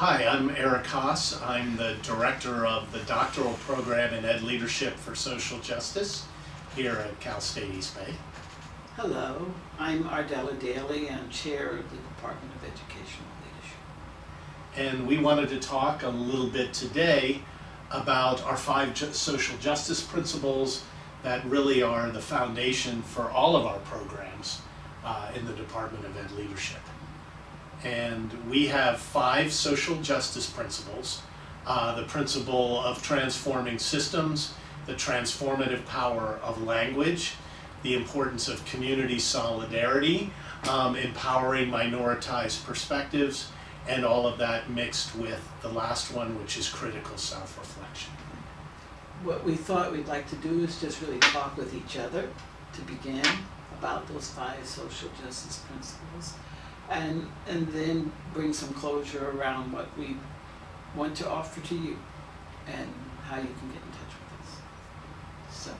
Hi, I'm Eric Haas. I'm the director of the doctoral program in Ed Leadership for Social Justice here at Cal State East Bay. Hello, I'm Ardella Daly. I'm chair of the Department of Educational Leadership. And we wanted to talk a little bit today about our five social justice principles that really are the foundation for all of our programs in the Department of Ed Leadership. And we have five social justice principles. The principle of transforming systems, the transformative power of language, the importance of community solidarity, empowering minoritized perspectives, and all of that mixed with the last one, which is critical self-reflection. What we thought we'd like to do is just really talk with each other to begin about those five social justice principles. And then bring some closure around what we want to offer to you and how you can get in touch with us. So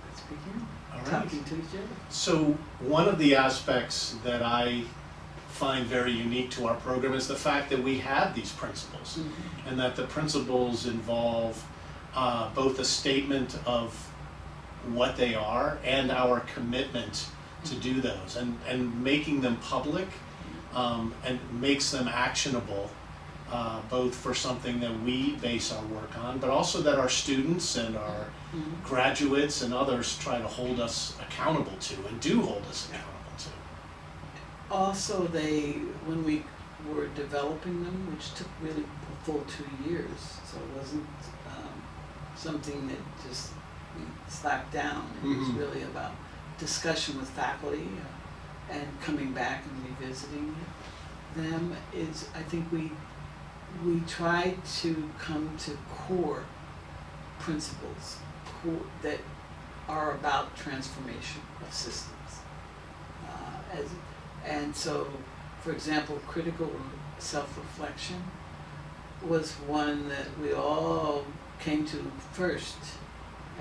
let's begin talking to each other. So one of the aspects that I find very unique to our program is the fact that we have these principles, and that the principles involve both a statement of what they are and our commitment to do those, and making them public. And makes them actionable, both for something that we base our work on, but also that our students and our graduates and others try to hold us accountable to, and do hold us accountable to. Also, when we were developing them, which took really a full 2 years, so it wasn't something that just we slapped down. It was really about discussion with faculty. And coming back and revisiting them is, I think we try to come to core principles that are about transformation of systems. And so, for example, critical self-reflection was one that we all came to first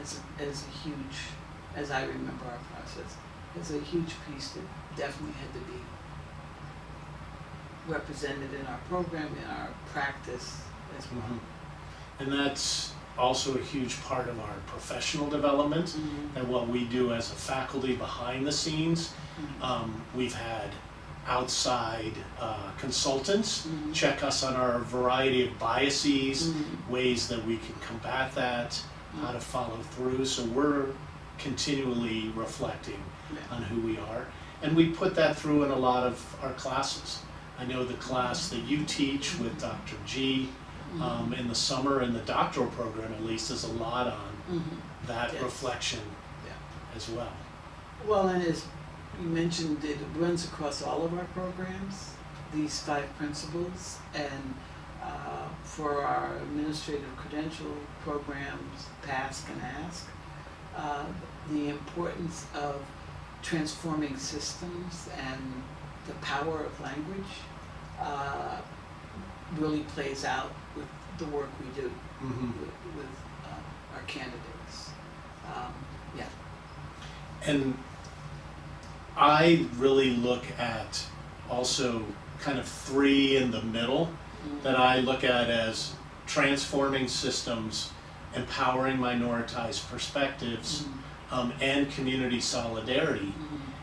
as a huge, as I remember our process, as a huge piece that definitely had to be represented in our program, in our practice as well. And that's also a huge part of our professional development and what we do as a faculty behind the scenes. We've had outside consultants check us on our variety of biases, ways that we can combat that, how to follow through. So we're continually reflecting on who we are. And we put that through in a lot of our classes. I know the class that you teach with Dr. G in the summer, and the doctoral program at least, is a lot on that reflection as well. Well, and as you mentioned, it runs across all of our programs, these five principles, and for our administrative credential programs, PASC and ASK, the importance of transforming systems and the power of language really plays out with the work we do with our candidates. And I really look at also kind of three in the middle that I look at as transforming systems, empowering minoritized perspectives, and community solidarity,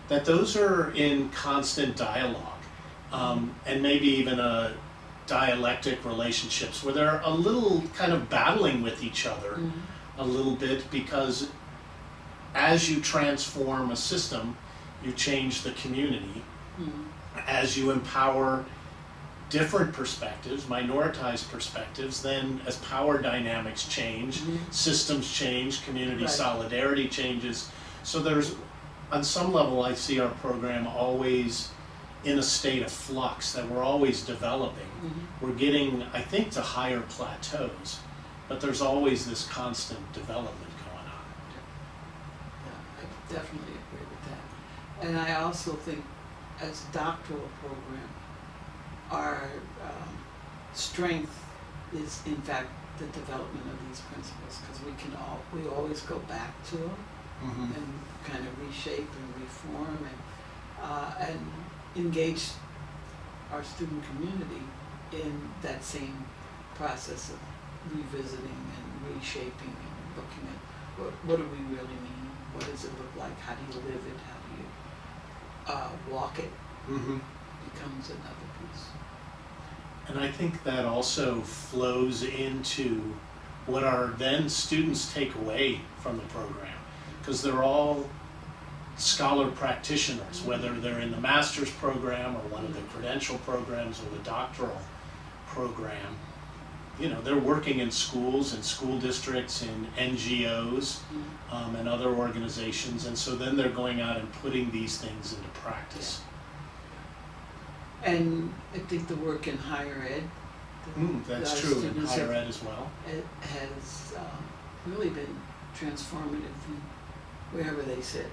that those are in constant dialogue, and maybe even a dialectic relationships where they're a little kind of battling with each other a little bit, because as you transform a system, you change the community. As you empower different perspectives, minoritized perspectives, then as power dynamics change, systems change, community solidarity changes. So there's, on some level, I see our program always in a state of flux, that we're always developing. We're getting, I think, to higher plateaus, but there's always this constant development going on. Yeah, I definitely agree with that. And I also think, as a doctoral program, our strength is, in fact, the development of these principles, because we always go back to them and kind of reshape and reform and engage our student community in that same process of revisiting and reshaping and looking at what do we really mean? What does it look like? How do you live it? How do you walk it? Mm-hmm. Becomes another piece. And I think that also flows into what our then students take away from the program, because they're all scholar practitioners, whether they're in the master's program or one of the credential programs or the doctoral program. You know, they're working in schools and school districts, in NGOs, and other organizations, and so then they're going out and putting these things into practice. And I think the work in higher ed, That's our true, in students higher have- ed as well. it has really been transformative in wherever they sit.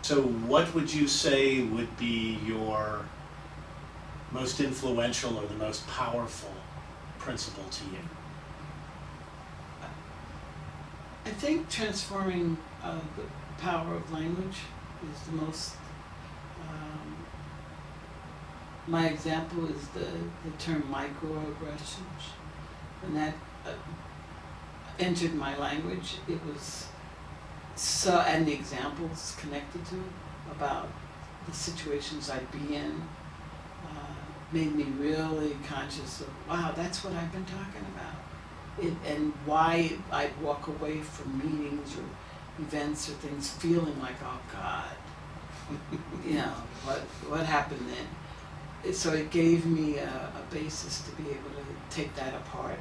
So what would you say would be your most influential or the most powerful principle to you? I think transforming the power of language is the most. My example is the term microaggressions. When that entered my language, it was so, and the examples connected to it about the situations I'd be in made me really conscious of, wow, that's what I've been talking about. And why I'd walk away from meetings or events or things feeling like, oh God, you know, what happened then? So it gave me a basis to be able to take that apart,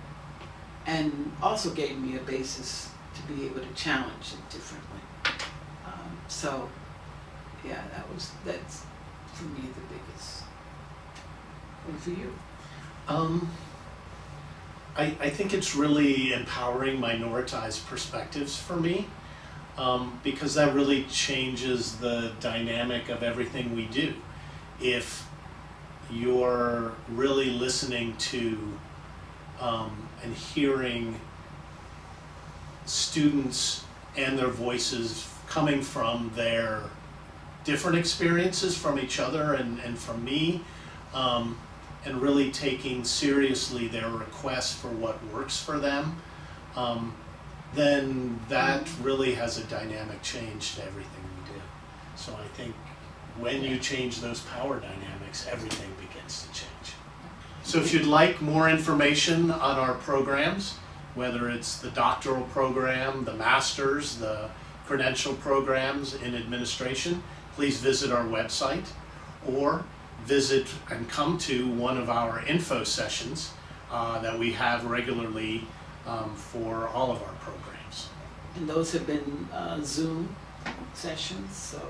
and also gave me a basis to be able to challenge it differently. So, yeah, that's for me the biggest. And for you? I think it's really empowering minoritized perspectives for me, because that really changes the dynamic of everything we do. If you're really listening to and hearing students and their voices coming from their different experiences from each other and from me, and really taking seriously their requests for what works for them, then that really has a dynamic change to everything we do. So I think when you change those power dynamics, everything begins to change. So if you'd like more information on our programs, whether it's the doctoral program, the master's, the credential programs in administration, please visit our website or visit and come to one of our info sessions that we have regularly for all of our programs. And those have been Zoom sessions, so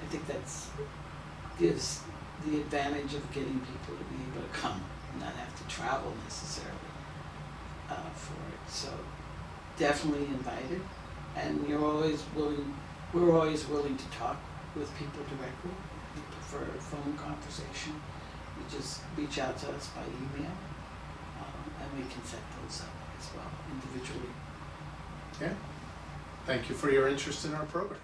I think that's gives the advantage of getting people to be able to come and not have to travel necessarily for it. So definitely invited, and we're always willing to talk with people directly. We prefer a phone conversation. You just reach out to us by email, and we can set those up as well individually. Yeah. Thank you for your interest in our program.